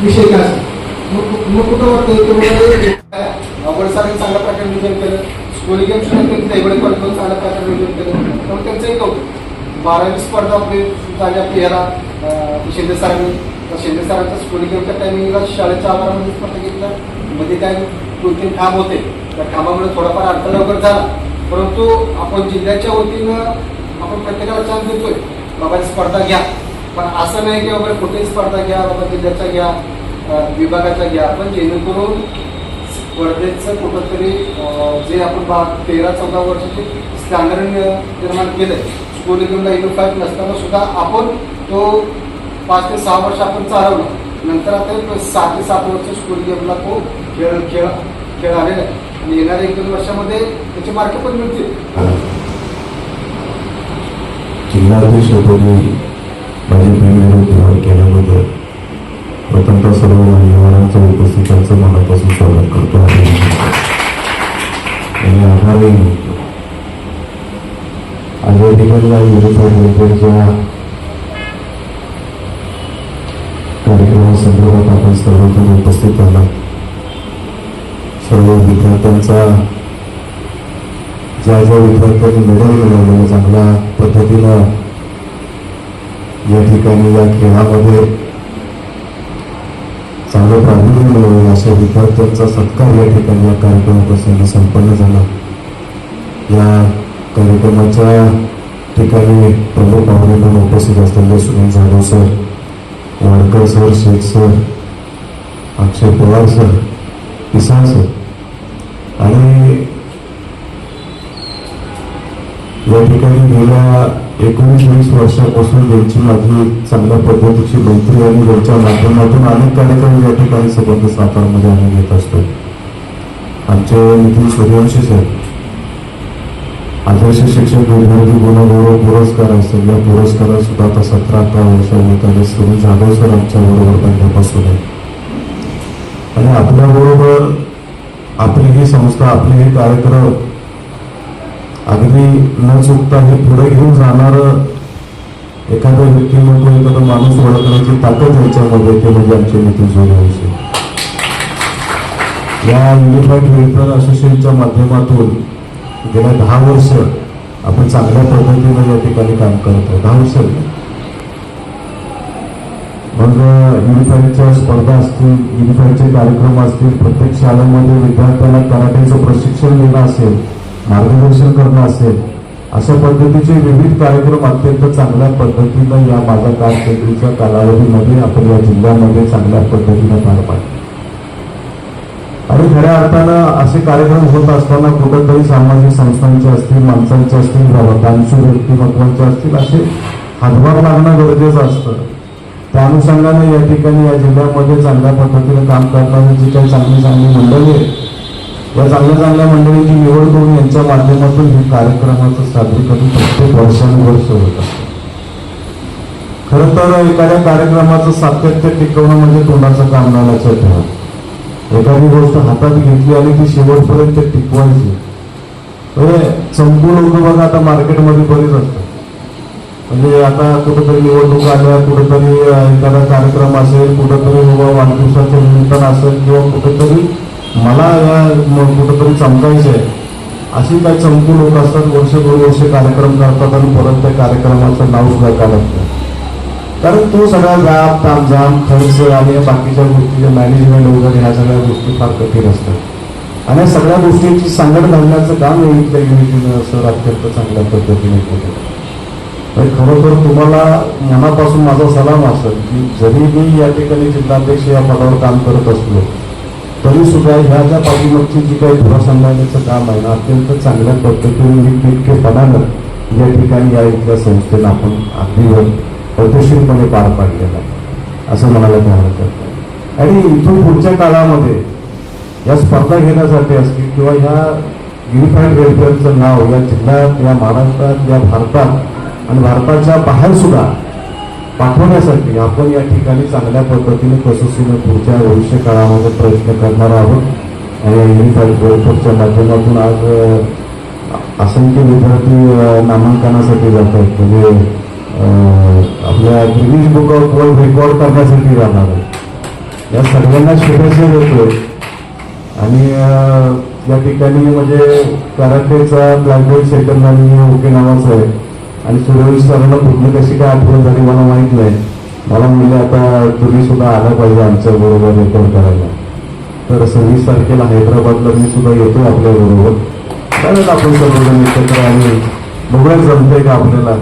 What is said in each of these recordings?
विषय काय असतो. मग कुठं वाटतं अवघड सरांनी चांगल्या प्रकारे नियोजन केलं, स्कूल गेम सुद्धा त्यांनी दैवडे पडून चांगल्या प्रकारे नियोजन केलं. त्यामुळे त्यांचं एक होतं 12वी स्पर्धा आपली झाली आपली याला शिंदे सरांनी. शिंदे सरांच्या स्कूल गेमच्या टायमिंगला शाळेच्या आवारामध्ये स्पर्धा घेतल्या. मध्ये काय 2-3 ठाम होते, त्या ठामामुळे थोडाफार अडथळा वगैरे झाला. परंतु आपण जिल्ह्याच्या वतीनं आपण प्रत्येकाला चान्स देतोय बाबा स्पर्धा घ्या. पण असं नाही की बाबा कुठेही स्पर्धा घ्या, बाबा जिल्ह्याच्या घ्या, विभागाच्या घ्या. पण जेणेकरून स्पर्धेचं कुठंतरी जे आपण 13-14 वर्षाचे स्टँडर्ड निर्माण केलंय, स्कूल गेमला युनिफाईड नसताना सुद्धा आपण तो 5 ते 6 वर्ष आपण चालवलं. नंतर आता 6 ते 7 वर्ष स्कूल गेमला तो खेळ आलेला आहे आणि येणाऱ्या 1-2 वर्षामध्ये त्याचे मार्क पण मिळतील. जिल्हाध्यक्षपदी माझी निवड केल्याबद्दल प्रथमतः सर्व मान्यवरांच्या उपस्थितांचं मनापासून स्वागत करतो आणि आभारही मानतो. आज या ठिकाणी युनिफाईड कार्यक्रमासंदर्भात आपण सर्वजण उपस्थित आला. सर्व विद्यार्थ्यांचा ज्या विद्यार्थ्यांनी मेडल मिळवलं, चांगल्या पद्धतीनं या ठिकाणी या खेळामध्ये चांगलं प्रावीण्य मिळवलं अशा विद्यार्थ्यांचा सत्कार या ठिकाणी या कार्यक्रमाप्रसंगी संपन्न झाला. या कार्यक्रमाच्या ठिकाणी प्रमुख पाहुणे म्हणून उपस्थित असलेले Sunil Jadhav sir, Wadkar sir, Shaikh sir, Akshay Pawar sir, Kisan sir आणि या ठिकाणी गेल्या 19-20 वर्षापासून त्यांची माझी चांगल्या पद्धतीची मैत्री आणि त्यांच्या माध्यमातून अनेक कार्यक्रम या ठिकाणी संबंध सातारमध्ये आम्ही घेत असतो. आमचे नितीन सूर्यवंशी सर आदर्श शिक्षक विद्यार्थी गुणगौरव पुरस्कार असेल, या पुरस्कारात सुद्धा आता 17-18 वर्ष होत आले. सुनील जाधव सर आमच्याबरोबर पहिल्यापासून आहे आणि आपल्याबरोबर आपली ही संस्था, आपले हे कार्यक्रम अगदी न चुकता हे पुढे घेऊन जाणार एखाद्या व्यक्तिमत्व, एखादा माणूस ओळखण्याची ताकद याच्यामध्ये ते म्हणजे आमचे नितीन सूर्यवंशी. या युनिफाईड वेलफेअर असोसिएशनच्या माध्यमातून गेल्या 10 वर्ष आपण चांगल्या पद्धतीने या ठिकाणी काम करत आहोत. 10 वर्ष मग युनिफाईडच्या स्पर्धा असतील, युनिफाईडचे कार्यक्रम असतील, प्रत्येक शाळेमध्ये विद्यार्थ्यांना कराटेचं प्रशिक्षण देणं असेल, मार्गदर्शन करणं असेल, अशा पद्धतीचे विविध कार्यक्रम अत्यंत चांगल्या पद्धतीनं या माझ्या कारकिर्दीच्या कालावधीमध्ये आपण या जिल्ह्यामध्ये चांगल्या पद्धतीनं पार पाडले. आणि खऱ्या अर्थानं असे कार्यक्रम होत असताना कुठंतरी सामाजिक संस्थांचे असतील, माणसांचे असतील, दानशूर व्यक्तिमत्वांचे असतील, असे हातभार लागणं गरजेचं असतं. त्या अनुषंगाने या ठिकाणी या जिल्ह्यामध्ये चांगल्या पद्धतीने काम करणारी जी काही चांगली मंडळी आहे, या चांगल्या मंडळीची निवड करून यांच्या माध्यमातून हे कार्यक्रमाचं सादरीकरण प्रत्येक वर्षानुवर्ष होत असतं. खरं तर एखाद्या कार्यक्रमाचं सातत्य टिकवणं म्हणजे तोंडाचं काम नाही, लक्षात ठेवा. एखादी गोष्ट हातात घेतली आणि ती शेवटपर्यंत टिकवायची. म्हणजे चंपू लोक बघा आता मार्केटमध्ये बरीच असतात. म्हणजे आता कुठेतरी निवडणूक आल्या, कुठेतरी एखादा कार्यक्रम असेल, कुठेतरी वाढदिवसाच्या निमित्तानं असेल किंवा कुठेतरी मला या कुठेतरी चमकायचं आहे, अशी काही चमकू लोक असतात. 2 वर्ष कार्यक्रम करतात आणि परत त्या कार्यक्रमाचं नाव सुद्धा काढत. कारण तो सगळा व्याप, तामझाम, खर्च आणि बाकीच्या गोष्टीचे मॅनेजमेंट वगैरे ह्या सगळ्या गोष्टी फार कठीण असतात आणि या सगळ्या गोष्टींची सांगड घालण्याचं काम इथल्या युनिटीनं सर अत्यंत चांगल्या पद्धतीने केलं. खरोखर तुम्हाला मनापासून माझा सलाम असेल की जरी मी या ठिकाणी जिल्हाध्यक्ष या पदावर काम करत असलो तरी सुद्धा ह्या ज्या पाठीमागची जी काही धुरा सांभाळण्याचं काम आहे ना, अत्यंत चांगल्या पद्धतीने नीटनेटकेपणानं या ठिकाणी या इथल्या संस्थेनं आपण अगदी पद्धतशीरपणे पार पाडलेला आहे असं म्हणायला काय हरकत नाही. आणि इथून पुढच्या काळामध्ये या स्पर्धा घेण्यासाठी असतील किंवा ह्या युनिफाईड वेलफेअरचं नाव या जिल्ह्यात, या महाराष्ट्रात, या भारतात आणि भारताच्या बाहेर सुद्धा पाठवण्यासाठी आपण या ठिकाणी चांगल्या पद्धतीने कसोशीने पुढच्या भविष्य काळामध्ये प्रयत्न करणार आहोत. आणि युनिफाईड वेलफेअरच्या माध्यमातून आज असंख्य विद्यार्थी नामांकनासाठी जात आहेत. म्हणजे आपल्या Guinness book of world record करण्यासाठी जाणार आहे. या सगळ्यांना शुभेच्छा देतो. आणि या ठिकाणी म्हणजे कराटेचा ब्लॅक बेल्ट सेकंड आणि ओके नावाचं आहे. आणि सूर्यवंशी सरांना पूर्ण कशी काय आठवण झाली मला माहित नाही. मला म्हणले आता तुम्ही सुद्धा आला पाहिजे आमच्या बरोबर रेकॉर्ड करायला. तर 26 तारखेला हैदराबादला मी सुद्धा येतो आपल्या बरोबर. चालेल आपण सर्वजण एकत्र आणि बघूया जमतंय का आपल्याला.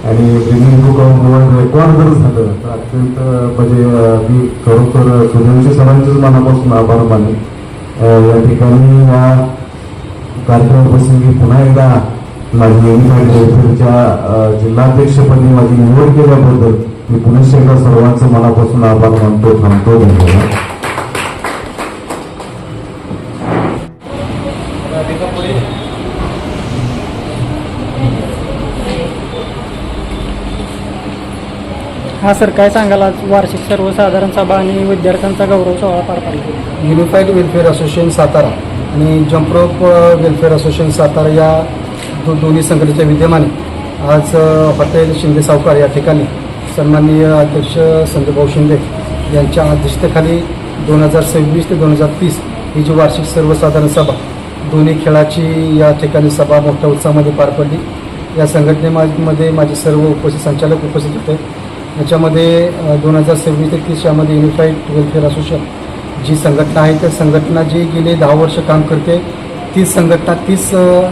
आणि premium book of world record जर झालं तर अत्यंत म्हणजे मी खरोखर सूर्यवंशी सरांचेच मनापासून आभार मानेन. या ठिकाणी या कार्यक्रमाप्रसंगी पुन्हा एकदा माझी युनिफाईड वेलफेअरच्या जिल्हाध्यक्षपदी माझी निवड केल्याबद्दल मी पुनश्च एकदा सर्वांचं मनापासून आभार मानतो. थांबतो. धन्यवाद. हा सर, काय सांगाल आज वार्षिक सर्वसाधारण सभा आणि विद्यार्थ्यांचा गौरव सोहळा पार पडला? युनिफाईड वेलफेअर असोसिएशन सातारा आणि जम्परोप वेलफेअर असोसिएशन सातारा या दोन्ही संघटनेच्या विद्यमाने आज हॉटेल शिंदे सावकार या ठिकाणी सन्माननीय अध्यक्ष संजयभाऊ शिंदे यांच्या अध्यक्षतेखाली 2026 ते 2030 ही जी वार्षिक सर्वसाधारण सभा दोन्ही खेळाची या ठिकाणी सभा मोठ्या उत्साहामध्ये पार पडली. या संघटनेमध्ये माझे सर्व उपस्थित संचालक उपस्थित होते. याच्यामध्ये 2026 ते 30 यामध्ये युनिफाईड वेलफेअर असोसिएशन जी संघटना आहे त्या संघटना जी गेली 10 वर्ष काम करते, 30 संघटना 30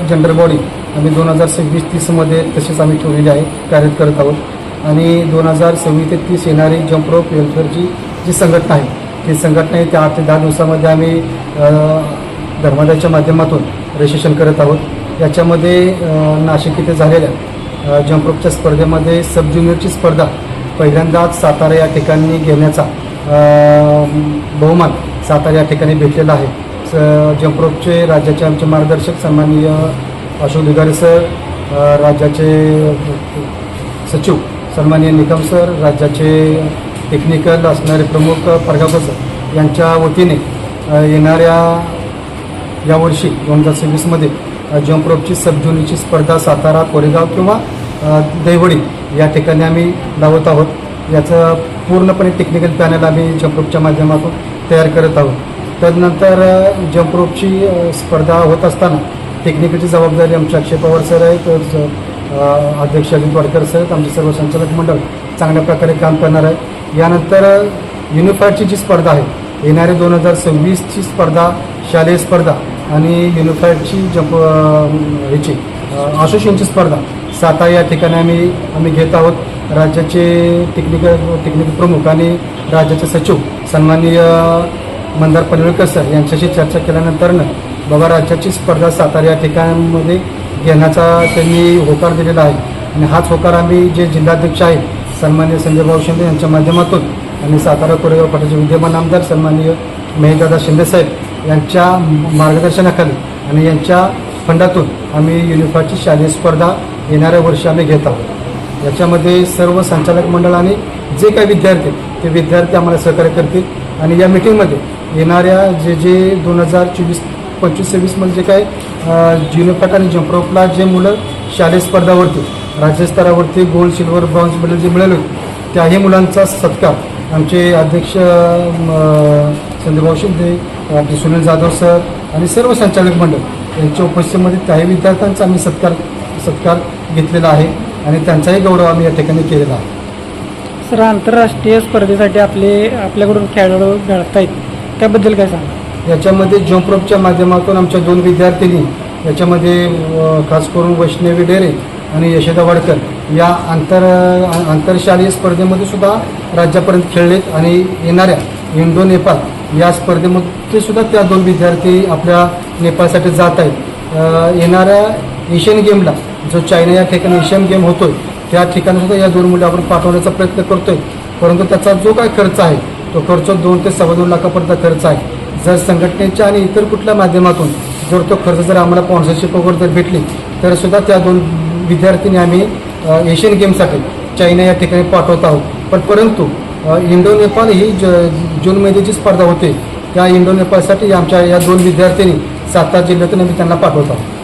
जनरल बॉडी आम्ही 2026-30मध्ये तसेच आम्ही ठेवलेली आहे, कार्यरत करत आहोत. आणि 2026 ते 30 येणारी जम्परोप वेलफेअरची जी संघटना आहे ती संघटना त्या 8 ते 10 दिवसामध्ये आम्ही धर्मादायाच्या माध्यमातून रजिस्ट्रेशन करत आहोत. याच्यामध्ये नाशिक इथे झालेल्या जम्परोपच्या स्पर्धेमध्ये सब ज्युनियरची स्पर्धा पहिल्यांदाच सातारा या ठिकाणी घेण्याचा बहुमान सातारा या ठिकाणी भेटलेला आहे. जम्परोपचे राज्याचे आमचे मार्गदर्शक सन्माननीय अशोक दिगारे सर, राज्याचे सचिव सन्माननीय निकम सर, राज्याचे टेक्निकल असणारे प्रमुख परगावकर सर यांच्या वतीने येणाऱ्या यावर्षी 2026मध्ये जम्परोपची सब ज्युनियरची स्पर्धा सातारा, कोरेगाव किंवा दैवडी या ठिकाणी आम्ही लावत आहोत. याचं पूर्णपणे टेक्निकल पॅनल आम्ही जम्परोपच्या माध्यमातून तयार करत आहोत. तदनंतर जम्परोपची स्पर्धा होत असताना टेक्निकलची जबाबदारी आमचे अक्षय पवार सर आहेत, अध्यक्ष अजित वाडकर सर आहेत, आमचे सर्व संचालक मंडळ चांगल्या प्रकारे काम करणार आहे. यानंतर युनिफाईडची जी स्पर्धा आहे येणाऱ्या 2026ची स्पर्धा शालेय स्पर्धा आणि युनिफाईडची ह्याची असोसिएशनची स्पर्धा सातारा या ठिकाणी आम्ही घेत आहोत. राज्याचे टेक्निकल प्रमुख आणि राज्याचे सचिव सन्माननीय मंदार पनवेलकर सर यांच्याशी चर्चा केल्यानंतरनं बाबा राज्याची स्पर्धा सातारा या ठिकाणामध्ये घेण्याचा त्यांनी होकार दिलेला आहे. आणि हाच होकार आम्ही जे जिल्हाध्यक्ष आहेत सन्माननीय संजयभाऊ शिंदे यांच्या माध्यमातून आणि सातारा कोरेगाव पठाचे विद्यमान आमदार सन्माननीय महेशदादा शिंदेसाहेब यांच्या मार्गदर्शनाखाली आणि यांच्या फंडातून आम्ही युनिफाईडची शालेय स्पर्धा येणाऱ्या वर्षी आम्ही घेत आहोत. याच्यामध्ये सर्व संचालक मंडळ आणि जे काही विद्यार्थी ते विद्यार्थी आम्हाला सहकार्य करतील. आणि या मिटिंगमध्ये येणाऱ्या जे 2024-25-26मध्ये जे काय युनिफाईड आणि जम्परोपला जे मुलं शालेय स्पर्धावरती राज्यस्तरावरती गोल्ड, सिल्वर, ब्रॉन्झ मेडल जे मिळाले होते त्याही मुलांचा सत्कार आमचे अध्यक्ष संजयभाऊ शिंदे, सुनील जाधव सर आणि सर्व संचालक मंडळ यांच्या उपस्थितीमध्ये त्याही विद्यार्थ्यांचा आम्ही सत्कार घेतलेला आहे आणि त्यांचाही गौरव आम्ही या ठिकाणी केलेला आहे. सर, आंतरराष्ट्रीय स्पर्धेसाठी आपल्याकडून खेळाडू घडत आहेत त्याबद्दल काय सांगा? याच्यामध्ये जम्परोपच्या माध्यमातून आमच्या 2 विद्यार्थिनी याच्यामध्ये खास करून वैष्णवी डेरे आणि यशोदा वाडकर या आंतरशालेय स्पर्धेमध्ये सुद्धा राज्यापर्यंत खेळलेत. आणि येणाऱ्या इंडो नेपाळ या स्पर्धेमध्ये सुद्धा त्या 2 विद्यार्थी आपल्या नेपाळसाठी जात आहेत. येणाऱ्या एशियन गेमला जो चायना या ठिकाणी एशियन गेम होतोय त्या ठिकाणी सुद्धा या 2 मुली आपण पाठवण्याचा प्रयत्न करतोय. परंतु त्याचा जो काय खर्च आहे तो खर्च 2 ते 2.25 लाखापर्यंत खर्च आहे. जर संघटनेच्या आणि इतर कुठल्या माध्यमातून जर तो खर्च जर आम्हाला स्पॉन्सरशिप वगैरे जर भेटली तर सुद्धा त्या 2 विद्यार्थ्यांनी आम्ही एशियन गेमसाठी चायना या ठिकाणी पाठवत आहोत. परंतु इंडो नेपाळ ही जूनमध्ये जी स्पर्धा होते त्या इंडो नेपाळसाठी आमच्या या 2 विद्यार्थ्यांनी सातारा जिल्ह्यातून आम्ही त्यांना पाठवत आहोत.